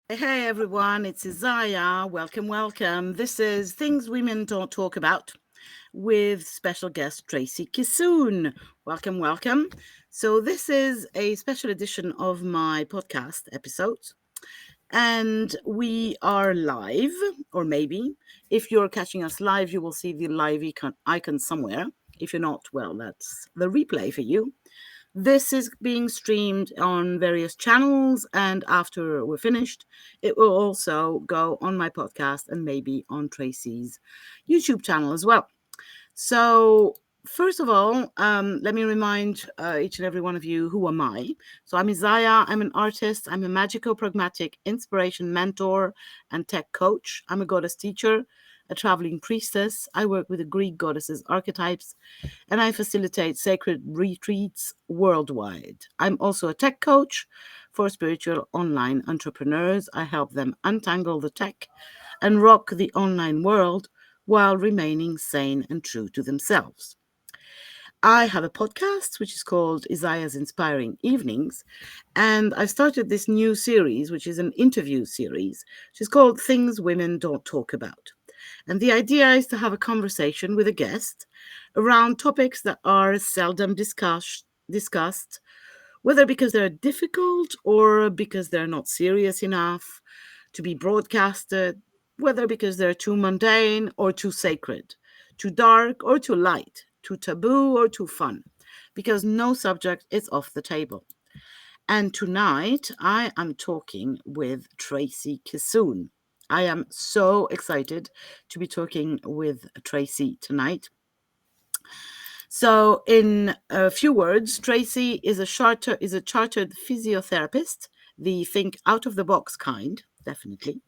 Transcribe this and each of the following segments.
Hey everyone, it's Isaya. Welcome. This is Things Women Don't Talk About with special guest Tracey Kissoon. Welcome. So, this is a special edition of my podcast episodes, and we are live, or maybe if you're catching us live, you will see the live icon somewhere. If you're not, well, that's the replay for you. This is being streamed on various channels, and after we're finished, it will also go on my podcast and maybe on Tracey's YouTube channel as well. So, first of all, let me remind each and every one of you, who am I? So, I'm Isaya. I'm an artist. I'm a magical, pragmatic inspiration mentor and tech coach. I'm a goddess teacher, a traveling priestess. I work with the Greek goddesses archetypes, and I facilitate sacred retreats worldwide. I'm also a tech coach for spiritual online entrepreneurs. I help them untangle the tech and rock the online world while remaining sane and true to themselves. I have a podcast which is called Isaya's Inspiring Evenings, and I started this new series, which is an interview series, which is called Things Women Don't Talk About. And the idea is to have a conversation with a guest around topics that are seldom discussed, whether because they're difficult or because they're not serious enough to be broadcasted, whether because they're too mundane or too sacred, too dark or too light, too taboo or too fun, because no subject is off the table. And tonight I am talking with Tracey Kissoon. I am so excited to be talking with Tracey tonight. So, in a few words, Tracey is a chartered physiotherapist, the think out of the box kind, definitely.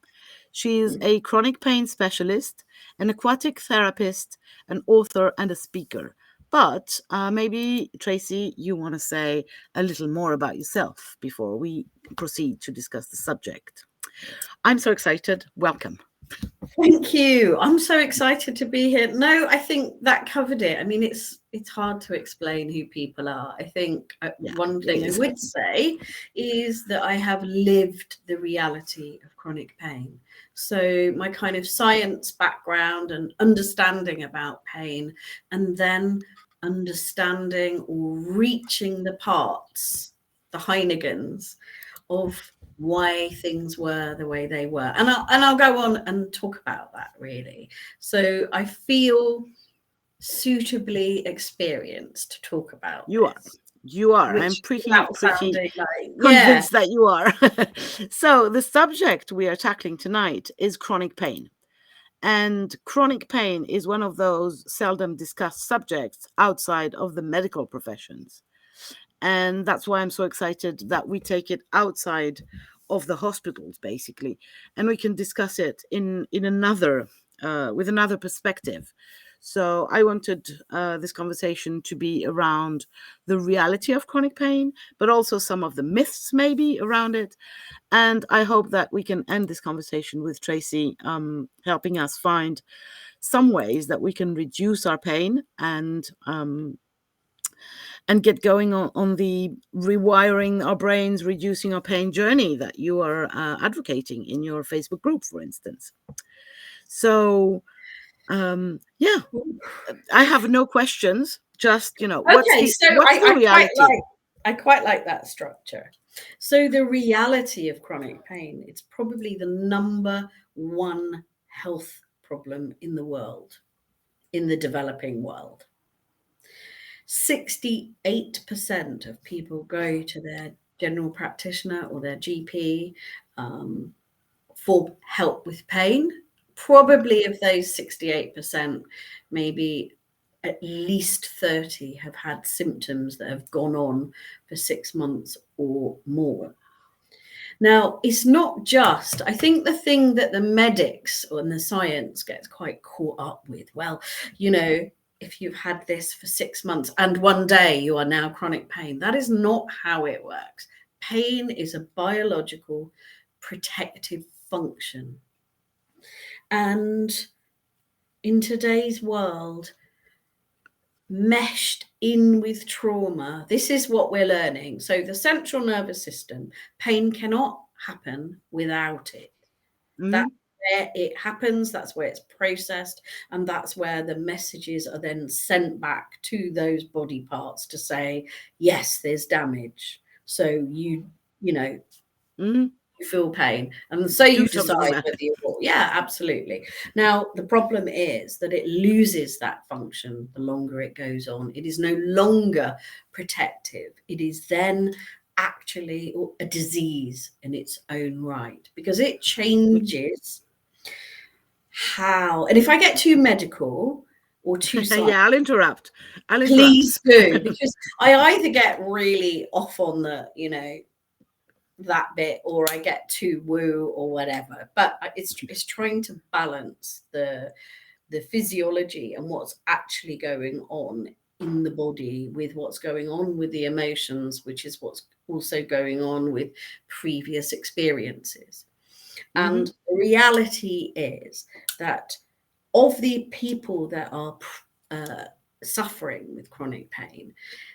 She is a chronic pain specialist, an aquatic therapist, an author, and a speaker. But maybe, Tracey, you want to say a little more about yourself before we proceed to discuss the subject. I'm so excited. Welcome. Thank you. I'm so excited to be here. No, I think that covered it. I mean, it's hard to explain who people are. I think one thing I would say is that I have lived the reality of chronic pain. So my kind of science background and understanding about pain, and then understanding or reaching the parts, the Heinegans of why things were the way they were, and I'll go on and talk about that really. So I feel suitably experienced to talk about You are. I'm pretty convinced that you are. So the subject we are tackling tonight is chronic pain. And chronic pain is one of those seldom discussed subjects outside of the medical professions. And that's why I'm so excited that we take it outside of the hospitals, basically, and we can discuss it in another with another perspective. So I wanted this conversation to be around the reality of chronic pain, but also some of the myths maybe around it. And I hope that we can end this conversation with Tracey helping us find some ways that we can reduce our pain and get going on the rewiring our brains, reducing our pain journey that you are advocating in your Facebook group, for instance. So, yeah, I have no questions. Just, what's the reality? I quite like that structure. So the reality of chronic pain, it's probably the number one health problem in the world, in the developing world. 68% of people go to their general practitioner or their GP for help with pain. Probably of those 68%, maybe at least 30 have had symptoms that have gone on for 6 months or more. Now, it's not just, I think the thing that the medics and the science gets quite caught up with, well, if you've had this for 6 months and one day you are now chronic pain, that is not how it works. Pain is a biological protective function. And in today's world, meshed in with trauma, this is what we're learning. So the central nervous system, pain cannot happen without it. Mm-hmm. That's where it happens, that's where it's processed, and that's where the messages are then sent back to those body parts to say, yes, there's damage. So you know, Mm-hmm. you feel pain, and so Do you something decide about whether you will. Yeah, absolutely. Now the problem is that it loses that function the longer it goes on. It is no longer protective. It is then actually a disease in its own right, because it changes how, and if I get too medical or too Yeah, I'll interrupt. please do, because I either get really off on the, that bit, or I get too woo or whatever. But it's trying to balance the physiology and what's actually going on in the body with what's going on with the emotions, which is what's also going on with previous experiences. Mm-hmm. And the reality is that of the people that are suffering with chronic pain,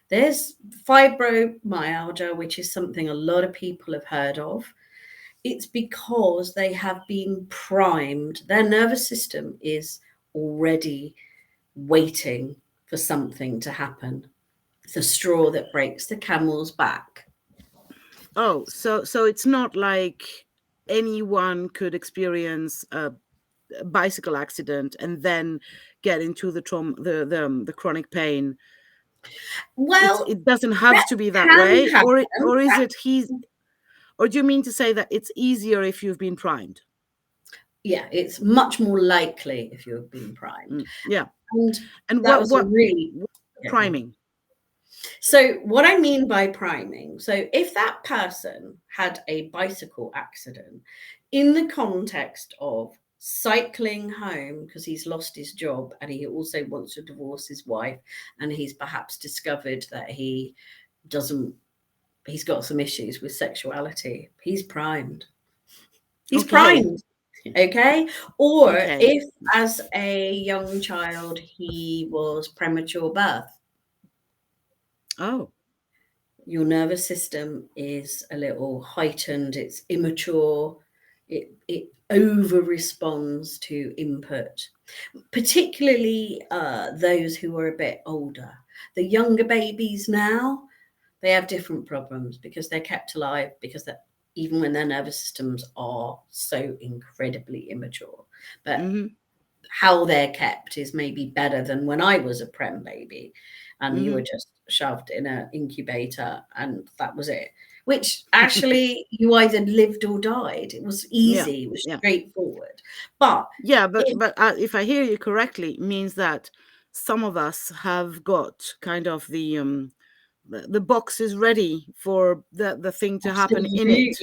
there's fibromyalgia, which is something a lot of people have heard of. It's because they have been primed. Their nervous system is already waiting for something to happen. The straw that breaks the camel's back. Oh, so it's not like anyone could experience a bicycle accident and then get into the trauma, the chronic pain. Well, It doesn't have to be that can way, happen. or is it or do you mean to say that it's easier if you've been primed? Yeah, it's much more likely if you've been primed. Yeah. And that was a really priming. So what I mean by priming, so if that person had a bicycle accident in the context of cycling home because he's lost his job and he also wants to divorce his wife, and he's perhaps discovered that he's got some issues with sexuality, he's primed. He's primed. Okay. Or if as a young child he was premature birth. Oh. Your nervous system is a little heightened, it's immature, it over responds to input, particularly those who are a bit older. The younger babies now, they have different problems because they're kept alive, because that even when their nervous systems are so incredibly immature. But how they're kept is maybe better than when I was a prem baby and you were just shoved in an incubator and that was it, which actually you either lived or died. It was easy. It was straightforward. But if I hear you correctly, it means that some of us have got kind of the box is ready for the thing to happen in it.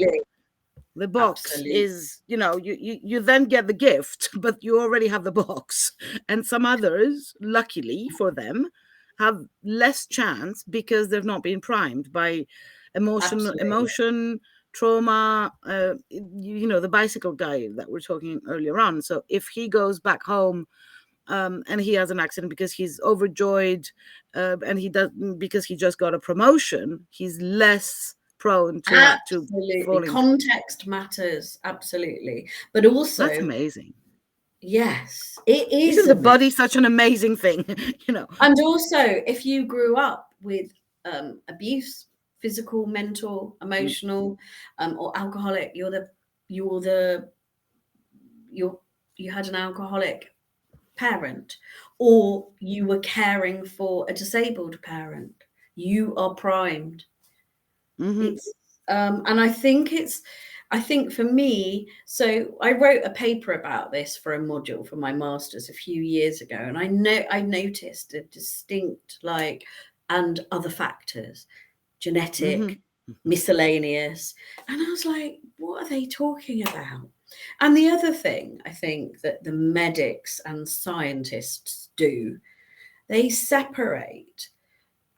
The box is, you then get the gift, but you already have the box. And some others, luckily for them, have less chance because they've not been primed by emotion, trauma, the bicycle guy that we're talking earlier on. So if he goes back home and he has an accident because he's overjoyed and because he just got a promotion, he's less prone to falling. Context matters, absolutely. But also, that's amazing. Yes, it is. Isn't the body such an amazing thing? And also, if you grew up with abuse, physical, mental, emotional, or alcoholic, you had an alcoholic parent, or you were caring for a disabled parent, you are primed. It's and I think for me, so I wrote a paper about this for a module for my master's a few years ago, and I noticed a distinct and other factors, genetic, miscellaneous, and I was like, what are they talking about? And the other thing I think that the medics and scientists do, they separate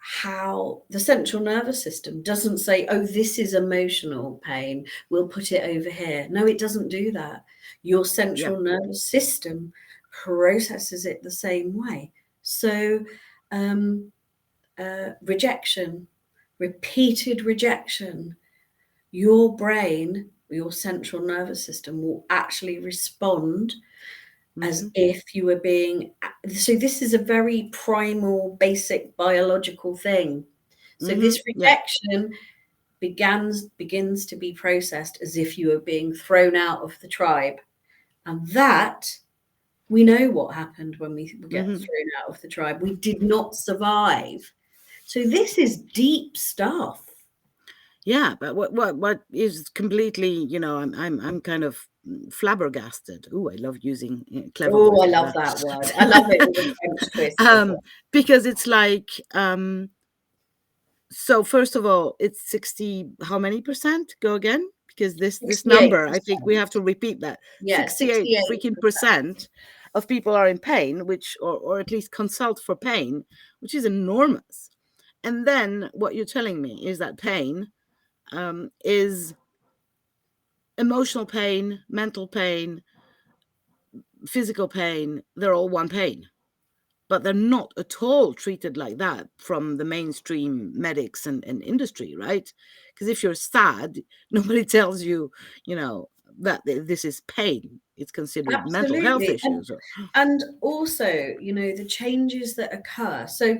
how the central nervous system doesn't say, oh, this is emotional pain, we'll put it over here. No, it doesn't do that. Your central nervous system processes it the same way. So rejection, repeated rejection, your brain or your central nervous system will actually respond as Mm-hmm. if you were being. So this is a very primal, basic biological thing. So Mm-hmm. this Yeah. rejection begins to be processed as if you were being thrown out of the tribe. And that, we know what happened when we get Mm-hmm. thrown out of the tribe. We did not survive. So this is deep stuff. Yeah, but what is completely, you know, I'm kind of flabbergasted. Oh, I love using clever Oh, words I like love that word. I love it with a French twist as well. because it's like, so first of all, it's 60, how many percent? Go again? Because this number, I think we 68%. have to repeat that. Yeah, 68 68%. freaking percent of people are in pain, which, or at least consult for pain, which is enormous. And then what you're telling me is that pain is emotional pain, mental pain, physical pain. They're all one pain, but they're not at all treated like that from the mainstream medics and industry, right? Because if you're sad, nobody tells you, you know, that this is pain. It's considered mental health Absolutely. issues. And also, you know, the changes that occur. So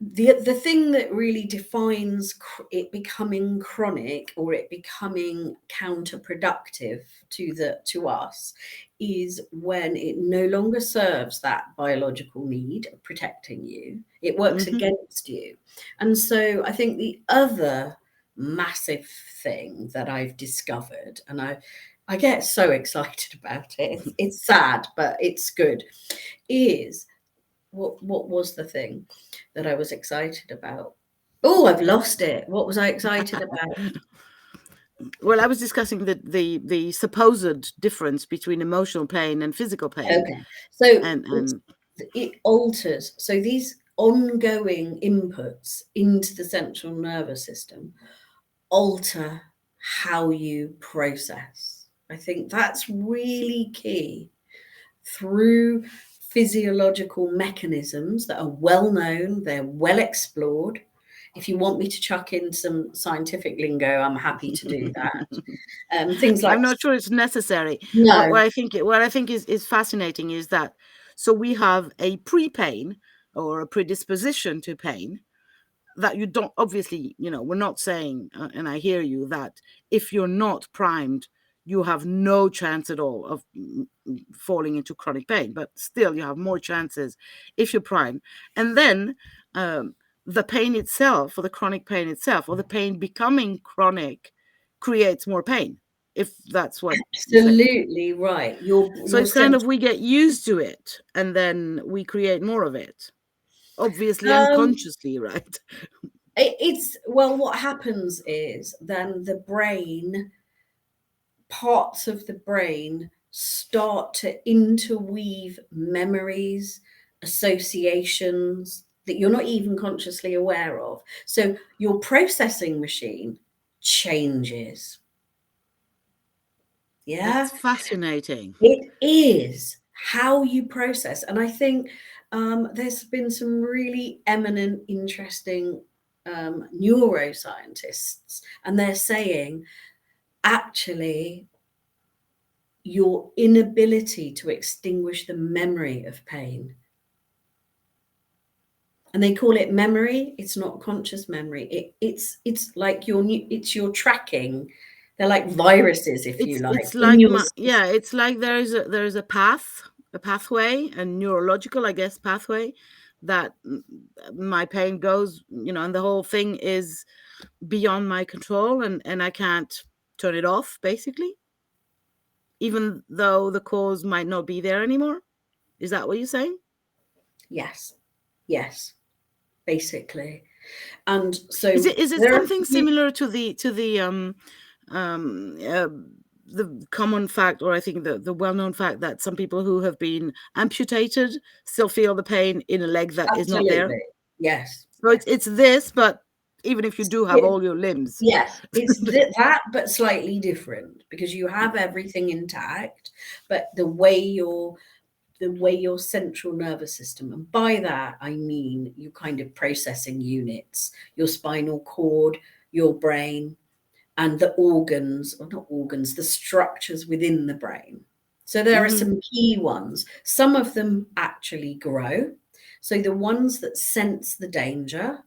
the thing that really defines it becoming chronic or it becoming counterproductive to us is when it no longer serves that biological need of protecting you. It works Mm-hmm. against you. And so I think the other massive thing that I've discovered, and I get so excited about it, it's sad, but it's good, is what was the thing that I was excited about? Oh, I've lost it. What was I excited about? Well, I was discussing the supposed difference between emotional pain and physical pain, Okay, so and it alters. So these ongoing inputs into the central nervous system alter how you process. I think that's really key. Through physiological mechanisms that are well known, they're well explored. If you want me to chuck in some scientific lingo, I'm happy to do that. Things like I'm not sure it's necessary. no, What I think is fascinating is that, so we have a pre-pain or a predisposition to pain that you don't, obviously, you know, we're not saying, and I hear you, that if you're not primed, you have no chance at all of falling into chronic pain, but still you have more chances if you're primed. And then the pain itself, or the chronic pain itself, or the pain becoming chronic, creates more pain, if that's what you're saying. absolutely right. So Your it's kind sense. of, we get used to it and then we create more of it, obviously Um, unconsciously, right? it's well, what happens is then the brain, parts of the brain start to interweave memories, associations that you're not even consciously aware of. So your processing machine changes. Yeah, That's fascinating. it is how you process. And I think there's been some really eminent, interesting neuroscientists, and they're saying actually your inability to extinguish the memory of pain. And they call it memory. It's not conscious memory. It's like it's your tracking. They're like viruses, if you like, It's in like your system. yeah, it's like there is a pathway, a neurological, I guess, pathway that my pain goes, you know, and the whole thing is beyond my control, and I can't turn it off, basically, even though the cause might not be there anymore. Is that what you're saying? Yes, yes, basically. And Is so it there are something similar to um uh, the common fact, or I think the well-known fact, that some people who have been amputated still feel the pain in a leg that is not there? absolutely, yes, So yes. it's this, but even if you do have all your limbs. Yes, it's that, but slightly different because you have everything intact, but the way your central nervous system, and by that I mean your kind of processing units, your spinal cord, your brain, and the organs, or not organs, the structures within the brain. So there are some key ones. Some of them actually grow. So the ones that sense the danger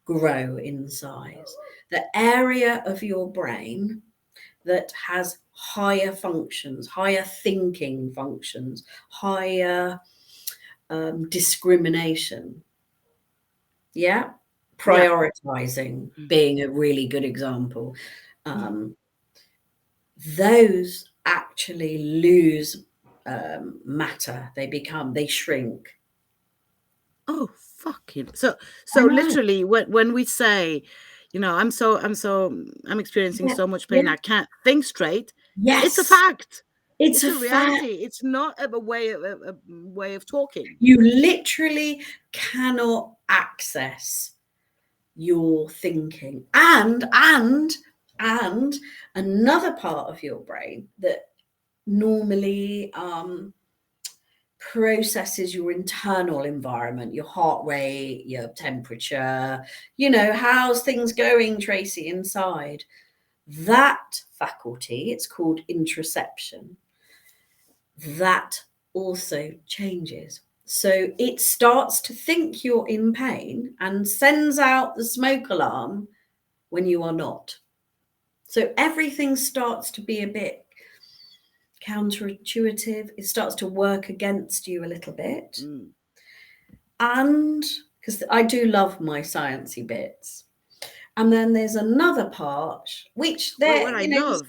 grow in size. The area of your brain that has higher functions, higher thinking functions, higher discrimination. Yeah. Prioritizing being a really good example. Those actually lose matter. They shrink. Oh, fucking. So literally when we say, I'm experiencing so much pain, I can't think straight. Yes. It's a fact. It's a reality. It's not a way of talking. You literally cannot access your thinking. And another part of your brain that normally processes your internal environment, your heart rate, your temperature, how's things going, Tracey, inside. That faculty, it's called interoception, that also changes. So it starts to think you're in pain and sends out the smoke alarm when you are not. So everything starts to be a bit counterintuitive. It starts to work against you a little bit. And because I do love my sciencey bits. And then there's another part, which what I love,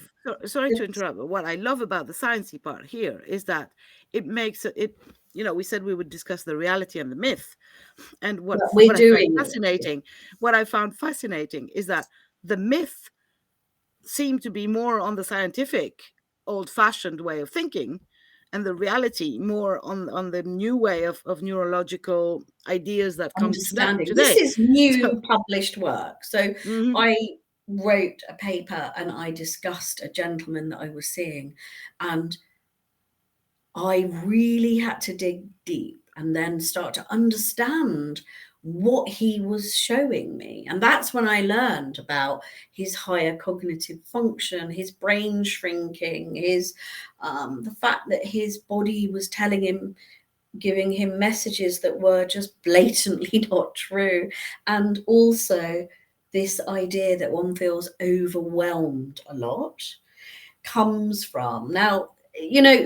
sorry to interrupt, but what I love about the sciencey part here is that it makes it, we said we would discuss the reality and the myth. And what I found fascinating is that the myth seemed to be more on the scientific, old-fashioned way of thinking, and the reality more on the new way of neurological ideas that come today. This is new published work. So I wrote a paper and I discussed a gentleman that I was seeing, and I really had to dig deep and then start to understand what he was showing me. And that's when I learned about his higher cognitive function, his brain shrinking, his the fact that his body was telling him, giving him messages that were just blatantly not true. And also this idea that one feels overwhelmed a lot comes from. Now,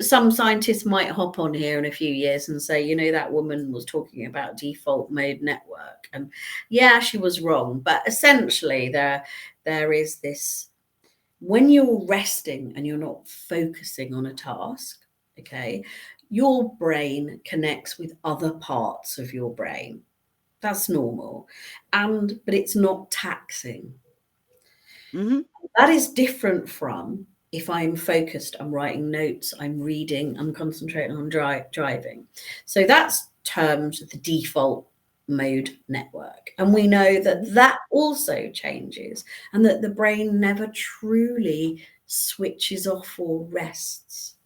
some scientists might hop on here in a few years and say, that woman was talking about default mode network. And yeah, she was wrong. But essentially, there is this, when you're resting and you're not focusing on a task, okay, your brain connects with other parts of your brain. That's normal. But it's not taxing. That is different from, if I'm focused, I'm writing notes, I'm reading, I'm concentrating on driving. So that's termed the default mode network. And we know that also changes, and that the brain never truly switches off or rests.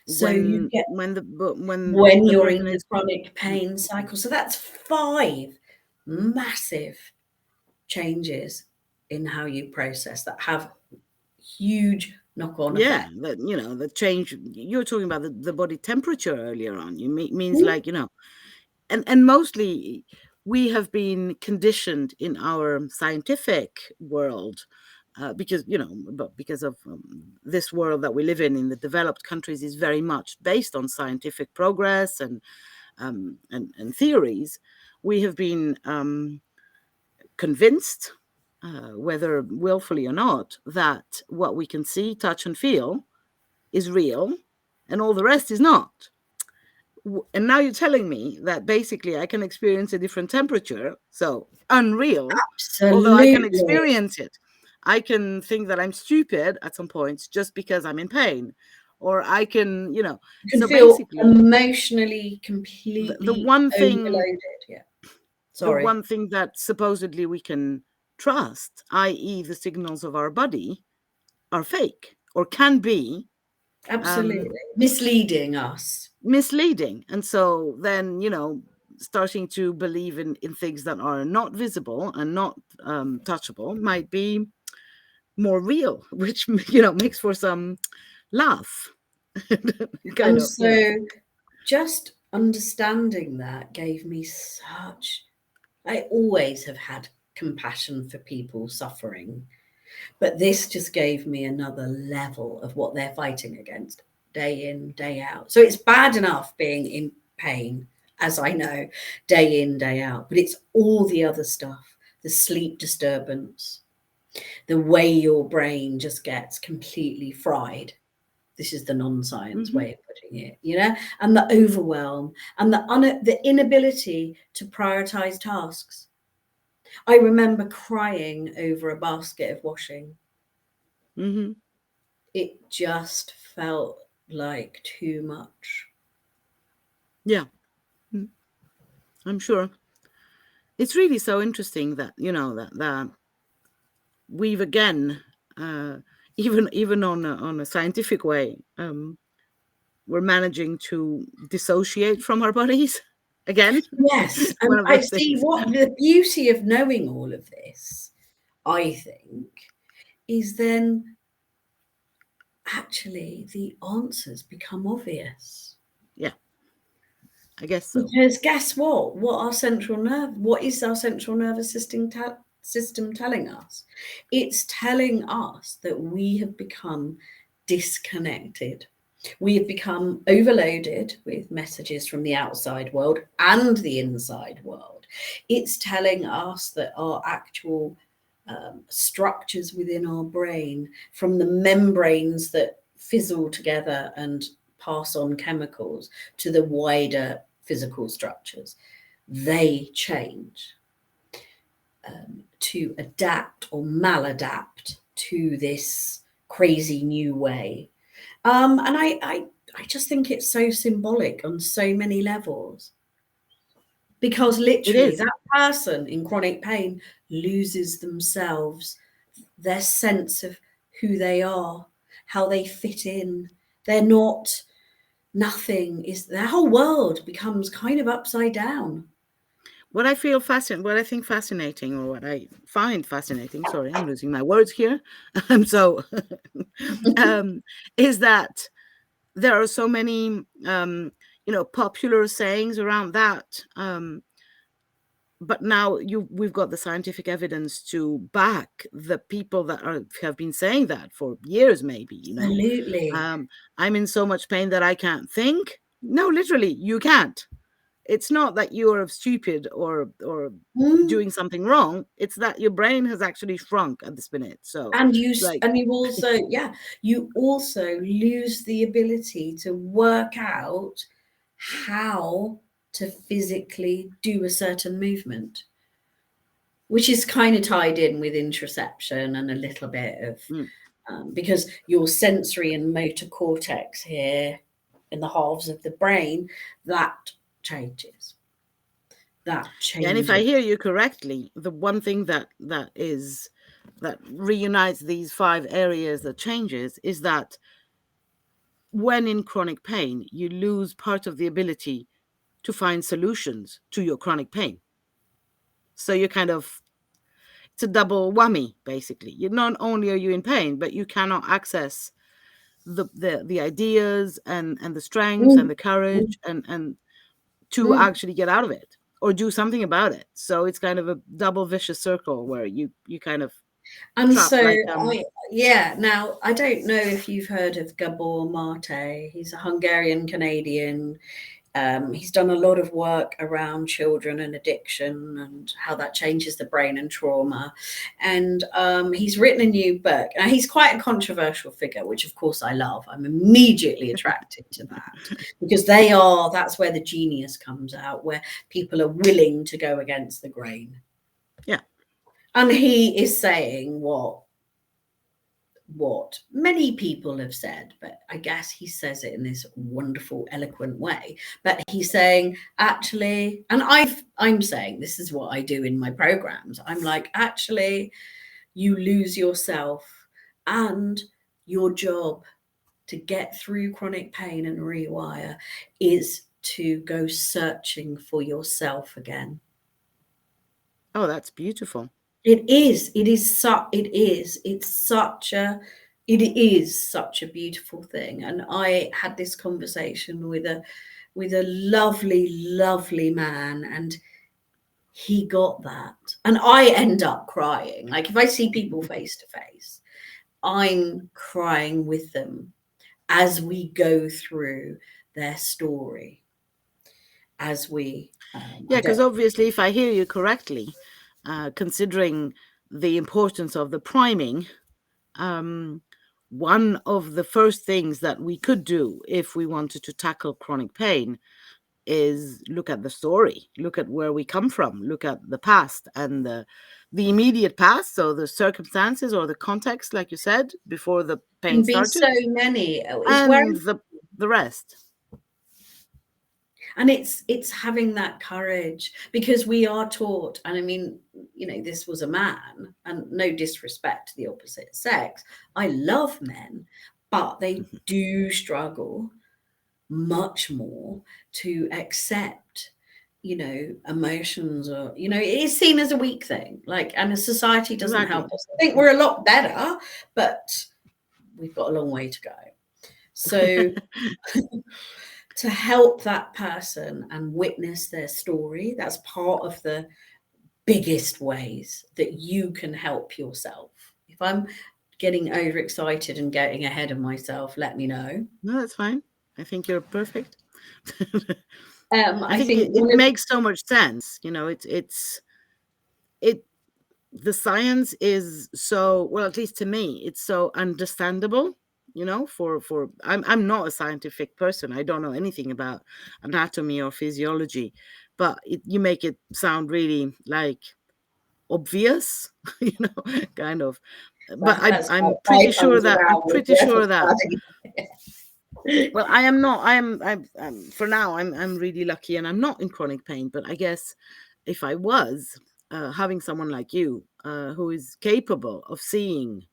So you get when you're in the chronic pain cycle. So that's 5 massive changes in how you process that have huge knock-on effect. The change you were talking about, the body temperature earlier on, means like, and mostly we have been conditioned in our scientific world because of this world that we live in the developed countries is very much based on scientific progress and theories. We have been convinced, whether willfully or not, that what we can see, touch, and feel is real, and all the rest is not. And now you're telling me that basically I can experience a different temperature, so unreal. Absolutely. Although I can experience it. I can think that I'm stupid at some points just because I'm in pain. Or I can, you can so feel basically emotionally completely the one thing overloaded. Yeah. Sorry. The one thing that supposedly we can trust, i.e. the signals of our body, are fake or can be. Absolutely. Misleading us. Misleading. And so then, starting to believe in things that are not visible and not touchable might be more real, which, you know, makes for some laugh. Kind And of, you know. so just understanding that gave me such, I always have had compassion for people suffering, but this just gave me another level of what they're fighting against day in, day out. So it's bad enough being in pain, as I know, day in, day out, but it's all the other stuff, the sleep disturbance, the way your brain just gets completely fried. This is the non-science way of putting it, you know, and the overwhelm and the inability to prioritize tasks. I remember crying over a basket of washing. It just felt like too much. Yeah, I'm sure. It's really so interesting that, you know, that we've again, even on a scientific way, we're managing to dissociate from our bodies again. Yes, One and of I those see things. what the beauty of knowing all of this, I think, is then actually the answers become obvious. Yeah, I guess so. Because guess what? What is our central nervous system telling us? It's telling us that we have become disconnected. We have become overloaded with messages from the outside world and the inside world. It's telling us that our actual structures within our brain, from the membranes that fizzle together and pass on chemicals to the wider physical structures, they change to adapt or maladapt to this crazy new way. And I just think it's so symbolic on so many levels, because It literally is. that person in chronic pain loses themselves, their sense of who they are, how they fit in. They're not nothing, is their whole world becomes kind of upside down. What I think fascinating, or what I find fascinating, sorry, I'm losing my words here. So, is that there are so many, you know, popular sayings around that. But now we've got the scientific evidence to back the people that have been saying that for years, maybe, you know. Absolutely. I'm in so much pain that I can't think. No, literally, you can't. It's not that you're stupid or Mm. doing something wrong. It's that your brain has actually shrunk at this minute. So, And you like, also, yeah, you also lose the ability to work out how to physically do a certain movement, which is kind of tied in with interoception and a little bit of because your sensory and motor cortex here in the halves of the brain, that changes. That yeah, and if I changes. hear you correctly, the one thing that reunites these 5 areas that changes is that when in chronic pain, you lose part of the ability to find solutions to your chronic pain. So you're kind of, it's a double whammy, basically. You not only are you in pain, but you cannot access the ideas and the strength and Mm, the courage mm, and to mm. actually get out of it or do something about it. So it's kind of a double vicious circle where you kind of And trapped so like now I don't know if you've heard of Gabor Mate. He's a Hungarian Canadian. He's done a lot of work around children and addiction and how that changes the brain and trauma. And he's written a new book. Now, he's quite a controversial figure, which of course I love. I'm immediately attracted to that because that's where the genius comes out, where people are willing to go against the grain. yeah. And he is saying what many people have said, but I guess he says it in this wonderful, eloquent way. But he's saying, actually, and I'm saying this is what I do in my programs. I'm like, actually, you lose yourself, and your job to get through chronic pain and rewire is to go searching for yourself again. Oh, that's beautiful. It is. It's such a. It is such a beautiful thing. And I had this conversation with a lovely, lovely man, and he got that. And I end up crying. Like if I see people face to face, I'm crying with them as we go through their story. As we, Yeah, because obviously, if I hear you correctly, considering the importance of the priming, one of the first things that we could do if we wanted to tackle chronic pain is look at the story, look at where we come from, look at the past and the immediate past, so the circumstances or the context, like you said, before the pain started, so many and the rest. And it's having that courage, because we are taught, and I mean, you know, this was a man, and no disrespect to the opposite sex, I love men, but they do struggle much more to accept, you know, emotions, or, you know, it is seen as a weak thing, like, and the society doesn't help us. I think we're a lot better, but we've got a long way to go. So to help that person and witness their story, that's part of the biggest ways that you can help yourself. If I'm getting overexcited and getting ahead of myself, let me know. No, that's fine. I think you're perfect. I think it makes so much sense. You know, the science is so, well, at least to me, it's so understandable. You know, for I'm not a scientific person. I don't know anything about anatomy or physiology, but you make it sound really like obvious, you know, kind of. But I'm pretty sure that well, I am not. I'm for now. I'm really lucky, and I'm not in chronic pain. But I guess if I was, having someone like you, who is capable of seeing,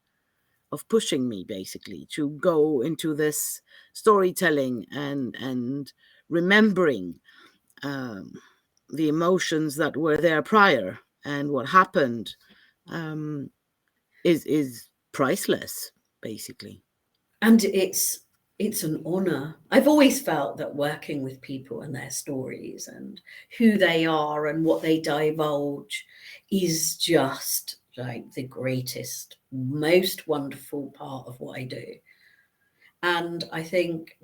of pushing me basically to go into this storytelling and remembering the emotions that were there prior and what happened, is priceless, basically. And it's an honor. I've always felt that working with people and their stories and who they are and what they divulge is just like the greatest, most wonderful part of what I do. And I think,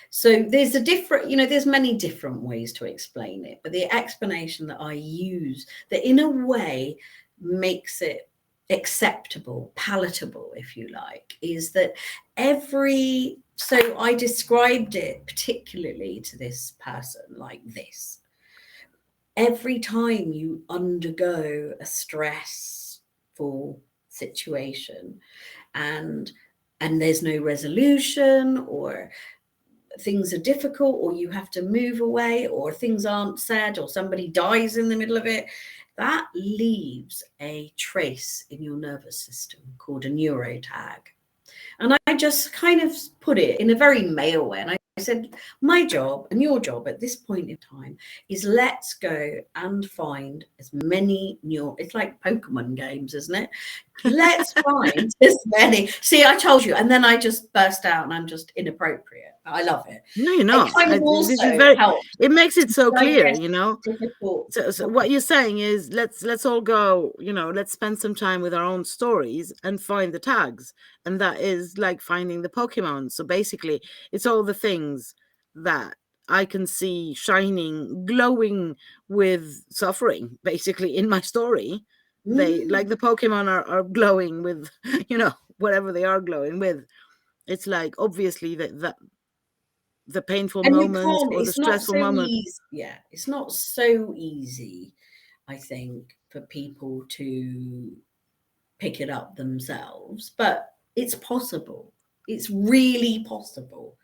so there's a different, you know, there's many different ways to explain it, but the explanation that I use that in a way makes it acceptable, palatable, if you like, is that so I described it particularly to this person like this. Every time you undergo a stressful situation and there's no resolution, or things are difficult, or you have to move away, or things aren't said, or somebody dies in the middle of it, that leaves a trace in your nervous system called a neurotag. And I just kind of put it in a very male way. And I said, my job and your job at this point in time is let's go and find as many it's like Pokemon games, isn't it? Let's find as many. See, I told you. And then I just burst out and I'm just inappropriate. I love it. No, you're not. It makes it so clear, you know. So what you're saying is let's all go, you know, let's spend some time with our own stories and find the tags. And that is like finding the Pokemon. So basically, it's all the things that I can see shining, glowing with suffering, basically, in my story. They, like the Pokemon, are glowing with, you know, whatever they are glowing with. It's like, obviously, that the painful moments or the stressful moments. Yeah, it's not so easy, I think, for people to pick it up themselves, but it's possible. It's really possible.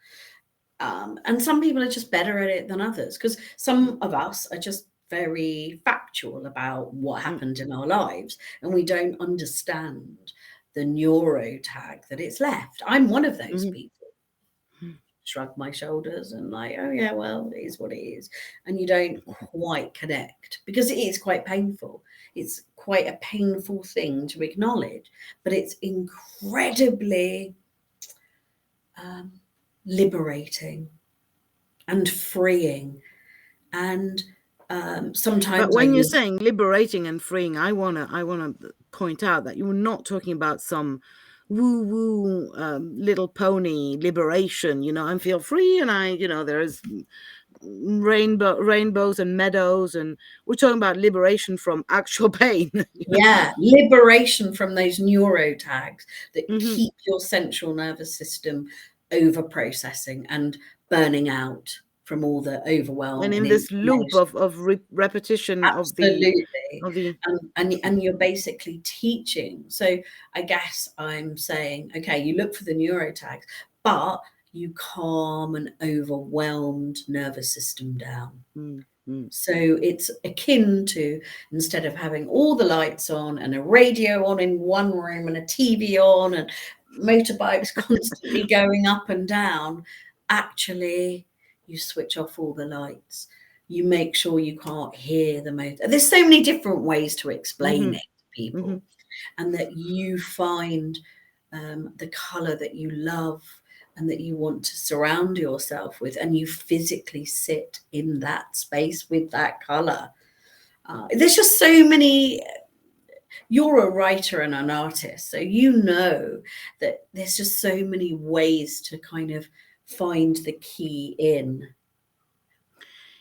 And some people are just better at it than others, because some of us are just very factual about what happened in our lives, and we don't understand the neurotag that it's left. I'm one of those people. shrug my shoulders and like, oh yeah, well, it is what it is. And you don't quite connect because it is quite painful. It's quite a painful thing to acknowledge, but it's incredibly liberating and freeing. And sometimes, but when you're saying liberating and freeing, I wanna point out that you were not talking about some woo woo little pony liberation. I feel free, and there's rainbows and meadows, and we're talking about liberation from actual pain. Yeah, liberation from those neurotags that keep your central nervous system over processing and burning out from all the overwhelm and in this loop of repetition. Absolutely. of the and you're basically teaching. So I guess I'm saying, okay, you look for the neurotags, but you calm an overwhelmed nervous system down. So it's akin to, instead of having all the lights on and a radio on in one room and a TV on and motorbikes constantly going up and down, actually you switch off all the lights. You make sure you can't hear the motor. There's so many different ways to explain it to people, and that you find the color that you love and that you want to surround yourself with, and you physically sit in that space with that color. There's just so many. You're a writer and an artist, so you know that there's just so many ways to kind of find the key in.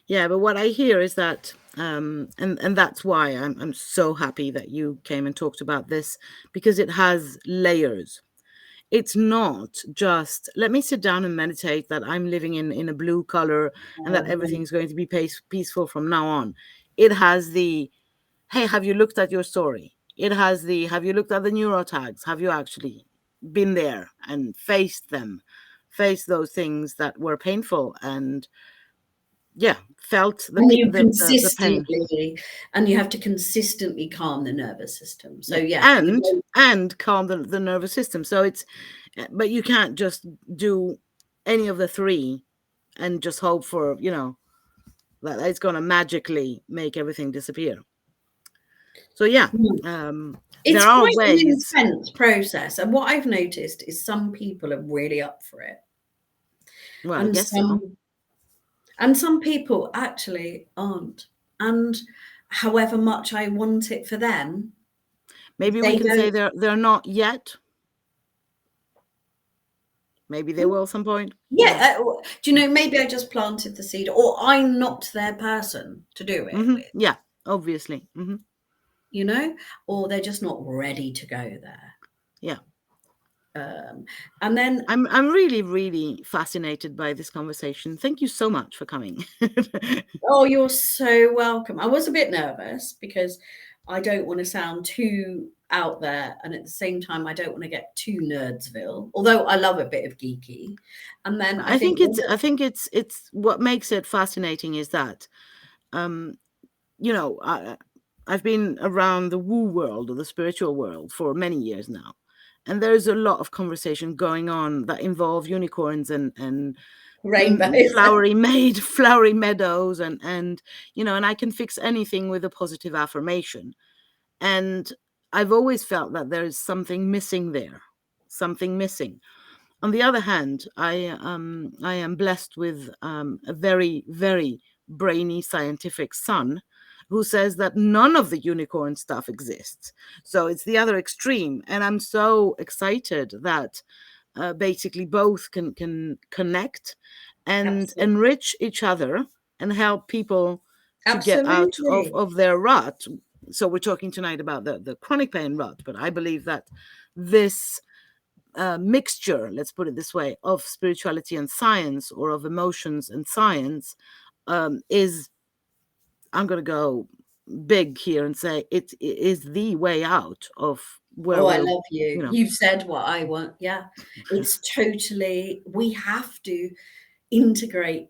Yeah, but what I hear is that, and that's why I'm so happy that you came and talked about this, because it has layers. It's not just, let me sit down and meditate that I'm living in a blue color and that everything's going to be peaceful from now on. It has the, hey, have you looked at your story? It has the, have you looked at the neurotags? Have you actually been there and faced those things that were painful and felt the pain. And you have to consistently calm the nervous system. So and calm the nervous system. So but you can't just do any of the three and just hope for that it's going to magically make everything disappear. So it's there are ways. An intense process, and what I've noticed is some people are really up for it. Well, I guess so. And some people actually aren't. And however much I want it for them, maybe we can say they're not yet. Maybe they will at some point. Yeah. Do you know, maybe I just planted the seed, or I'm not their person to do it with. Yeah, obviously. You know, or they're just not ready to go there. Yeah. And then I'm really, really fascinated by this conversation. Thank you so much for coming. Oh, you're so welcome. I was a bit nervous because I don't want to sound too out there, and at the same time I don't want to get too nerdsville, although I love a bit of geeky. And then I think it's what makes it fascinating is that I've been around the woo world or the spiritual world for many years now. And there's a lot of conversation going on that involve unicorns and rainbows, flowery meadows, and and I can fix anything with a positive affirmation. And I've always felt that there is something missing there, something missing. On the other hand, I am blessed with a very, very brainy scientific son who says that none of the unicorn stuff exists. So it's the other extreme. And I'm so excited that basically both can connect and enrich each other and help people to get out of their rut. So we're talking tonight about the chronic pain rut, but I believe that this mixture, let's put it this way, of spirituality and science, or of emotions and science, is, I'm going to go big here and say it is the way out of where I love you. You've said what I want. Yeah, it's totally, we have to integrate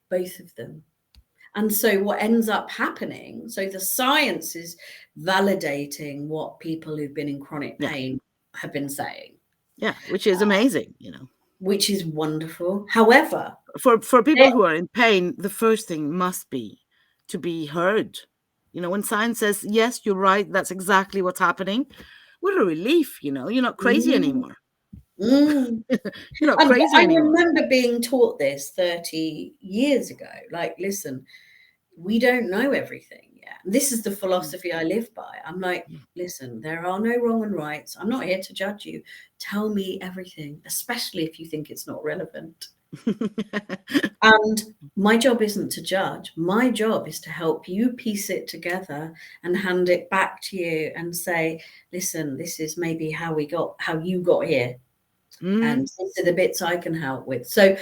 both of them. And so what ends up happening, so the science is validating what people who've been in chronic pain have been saying. Yeah, which is amazing, which is wonderful. However, For people who are in pain, the first thing must be to be heard. You know, when science says, yes, you're right, that's exactly what's happening, what a relief, you know, you're not crazy anymore. Mm. You're not And crazy I anymore. remember being taught this 30 years ago. Like, listen, we don't know everything yet. This is the philosophy I live by. I'm like, listen, there are no wrong and rights. I'm not here to judge you. Tell me everything, especially if you think it's not relevant. And my job isn't to judge. My job is to help you piece it together and hand it back to you and say, listen, this is maybe how you got here. And these are the bits I can help with. So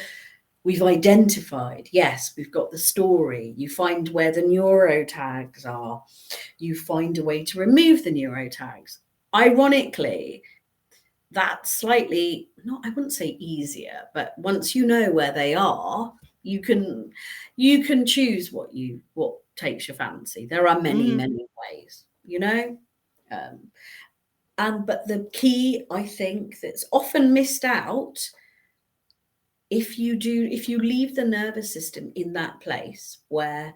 we've identified, yes, we've got the story. You find where the neurotags are. You find a way to remove the neurotags. Ironically, that's slightly, I wouldn't say easier, but once you know where they are, you can choose what takes your fancy. There are many ways, you know. But the key, I think, that's often missed out, if you leave the nervous system in that place where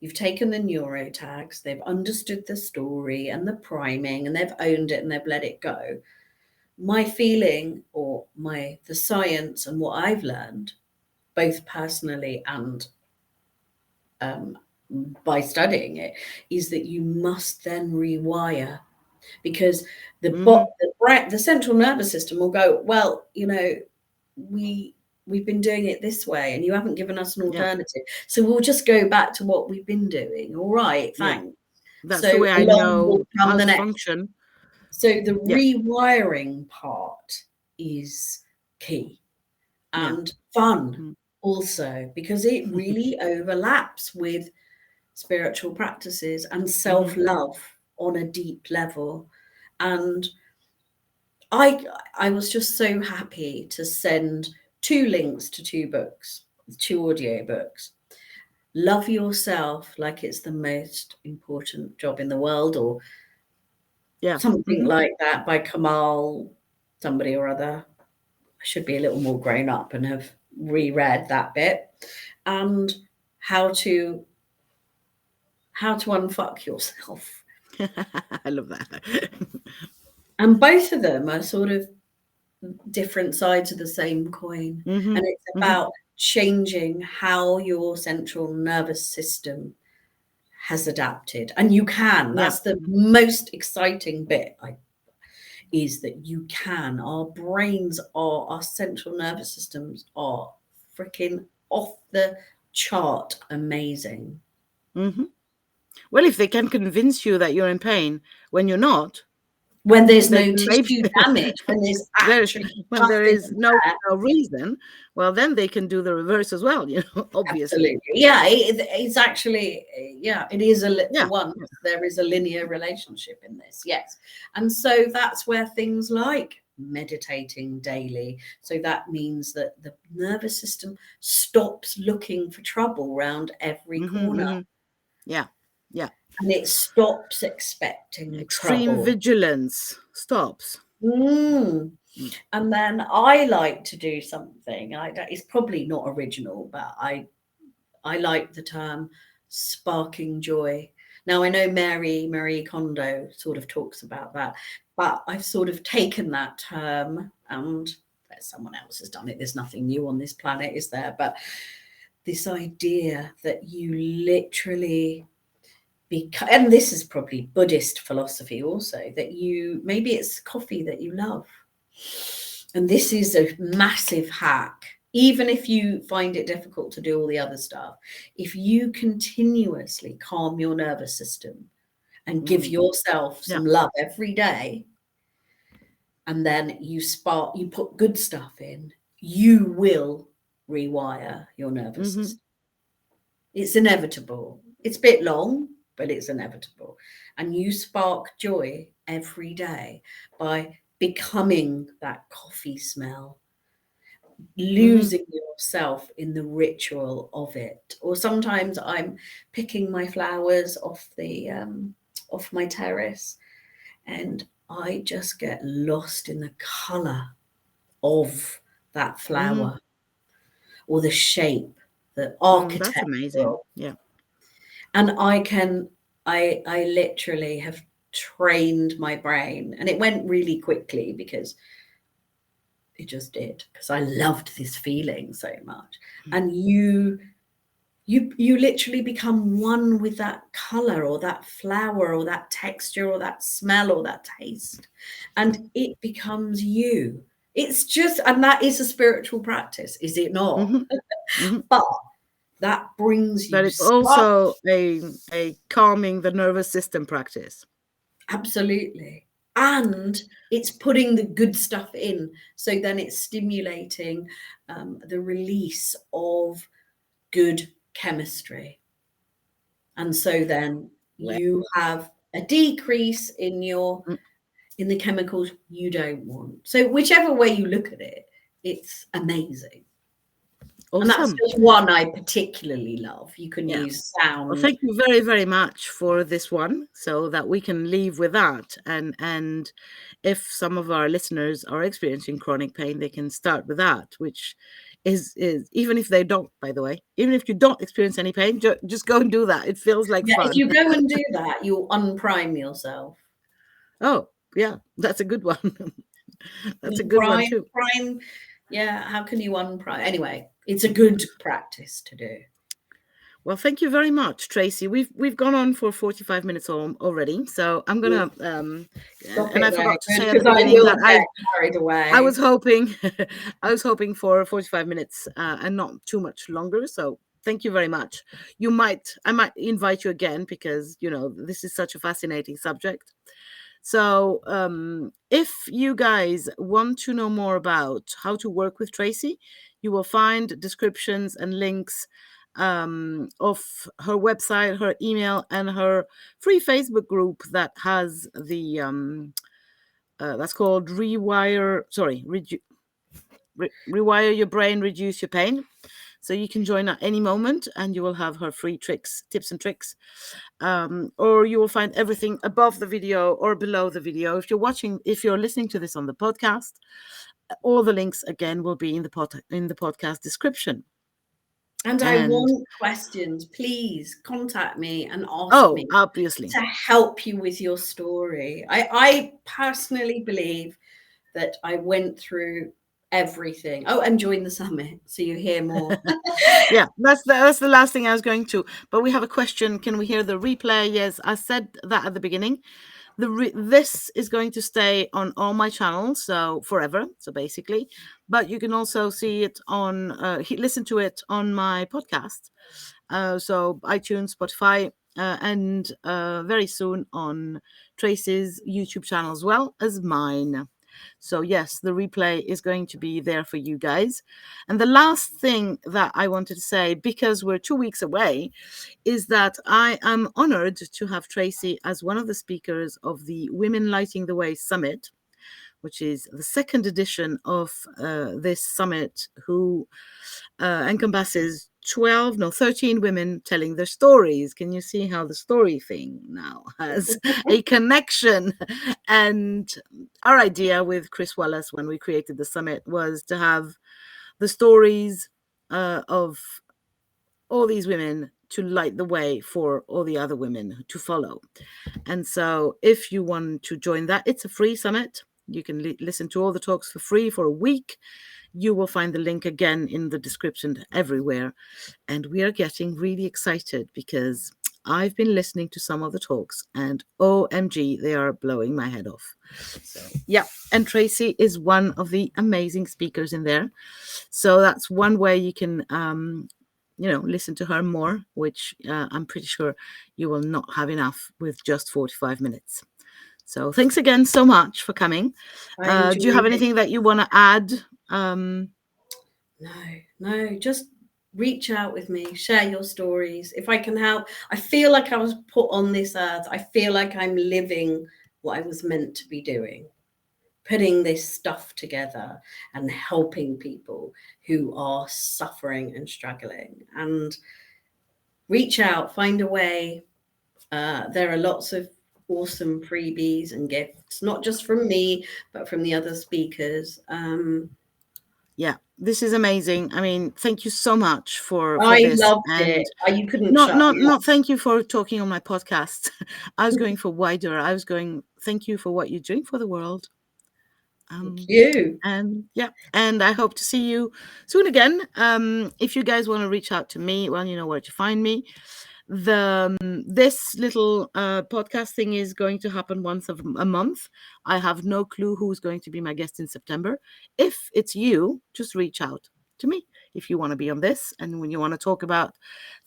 you've taken the neurotags, they've understood the story and the priming, and they've owned it and they've let it go. My feeling, or the science and what I've learned, both personally and by studying it, is that you must then rewire, because the central nervous system will go, well, you know, we've been doing it this way and you haven't given us an alternative. So we'll just go back to what we've been doing. All right, thanks. That's so the way I know how to function. So the rewiring part is key, and fun also, because it really overlaps with spiritual practices and self-love on a deep level. And I was just so happy to send 2 links to 2 books, 2 audio books. Love Yourself Like It's the Most Important Job in the World, or something like that, by Kamal somebody or other. I should be a little more grown up and have reread that bit. And how to unfuck yourself. I love that. And both of them are sort of different sides of the same coin. And it's about changing how your central nervous system has adapted. And you can. That's the most exciting bit, is that you can. Our brains our central nervous systems are freaking off the chart amazing. Well, if they can convince you that you're in pain when you're not, when there's no tissue damage, when there is no reason, well, then they can do the reverse as well, you know, obviously. Absolutely. Yeah, it's actually, it is for once, there is a linear relationship in this, yes. And so that's where things like meditating daily, so that means that the nervous system stops looking for trouble around every corner. And it stops expecting extreme trouble. Vigilance stops. And then I like to do something, it's probably not original, but I like the term sparking joy. Now, I know Marie Kondo sort of talks about that, but I've sort of taken that term, and someone else has done it. There's nothing new on this planet, is there? But this idea that you literally and this is probably Buddhist philosophy also, that maybe it's coffee that you love. And this is a massive hack. Even if you find it difficult to do all the other stuff, if you continuously calm your nervous system and give yourself some love every day, and then you put good stuff in, you will rewire your nervous system. It's inevitable. It's a bit long, but it's inevitable. And you spark joy every day by becoming that coffee smell, losing yourself in the ritual of it. Or sometimes I'm picking my flowers off my terrace, and I just get lost in the color of that flower or the shape, the architecture. That's amazing. Yeah. And I literally have trained my brain, and it went really quickly because it just did, because I loved this feeling so much. And you literally become one with that color or that flower or that texture or that smell or that taste, and it becomes you. It's just, and that is a spiritual practice, is it not? But that brings you, but it's also a calming the nervous system practice. absolutely. And it's putting the good stuff in, so then it's stimulating the release of good chemistry, and so then you have a decrease in in the chemicals you don't want. So whichever way you look at it, it's amazing. Awesome. And that's just one I particularly love. You can use sound. Well, thank you very, very much for this one, so that we can leave with that. And if some of our listeners are experiencing chronic pain, they can start with that, which is even if they don't, by the way, even if you don't experience any pain, just go and do that. It feels like fun. If you go and do that, you'll unprime yourself. Oh, yeah, that's a good one. That's a good one too. Prime, yeah, how can you unprime? Anyway, it's a good practice to do. Well, thank you very much, Tracey. We've gone on for 45 minutes already, so I'm gonna and I forgot to say at the beginning that carried away. I was hoping for 45 minutes and not too much longer. So thank you very much. I might invite you again, because this is such a fascinating subject. So if you guys want to know more about how to work with Tracey, you will find descriptions and links of her website, her email, and her free Facebook group that has the that's called Rewire Your Brain, Reduce Your Pain. So you can join at any moment, and you will have her free tips and tricks. Or you will find everything above the video or below the video. If you're listening to this on the podcast, all the links again will be in the podcast description. And I want questions. Please contact me and ask me obviously, to help you with your story. I personally believe that I went through everything. Oh, and join the summit so you hear more. Yeah, that's the last thing I was going to. But we have a question. Can we hear the replay? Yes, I said that at the beginning. This is going to stay on all my channels, so forever. So basically, but you can also see it on listen to it on my podcast. So iTunes, Spotify, and very soon on Tracey's YouTube channel as well as mine. So yes, the replay is going to be there for you guys. And the last thing that I wanted to say, because we're 2 weeks away, is that I am honored to have Tracey as one of the speakers of the Women Lighting the Way Summit, which is the second edition of this summit, who encompasses 13 women telling their stories. Can you see how the story thing now has a connection? And our idea with Chris Wallace when we created the summit was to have the stories of all these women to light the way for all the other women to follow. And so if you want to join that, it's a free summit. You can listen to all the talks for free for a week. You will find the link again in the description everywhere. And we are getting really excited because I've been listening to some of the talks, and OMG, they are blowing my head off. So yeah, and Tracey is one of the amazing speakers in there. So that's one way you can listen to her more, which I'm pretty sure you will not have enough with just 45 minutes. So thanks again so much for coming. Do you have anything that you want to add? No, just reach out with me, share your stories. If I can help, I feel like I was put on this earth. I feel like I'm living what I was meant to be doing, putting this stuff together and helping people who are suffering and struggling. And reach out, find a way. There are lots of awesome freebies and gifts, not just from me, but from the other speakers. Yeah, this is amazing. I mean, thank you so much for I this. loved And it. You couldn't shut me up. not thank you for talking on my podcast. I was going for wider. I was going, thank you for what you're doing for the world. Thank you. And yeah, and I hope to see you soon again. If you guys want to reach out to me, well, you know where to find me. This little podcast thing is going to happen once a month. I have no clue who's going to be my guest in September. If it's you, just reach out to me if you want to be on this, and when you want to talk about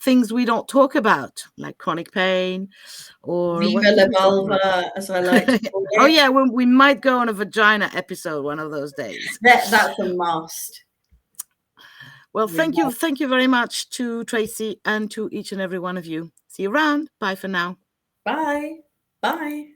things we don't talk about, like chronic pain, or Viva what la did we talk about? vulva, as I like to call it. Oh yeah, we might go on a vagina episode one of those days. That's a must. Well, thank you very much to Tracey and to each and every one of you. See you around. Bye for now. Bye.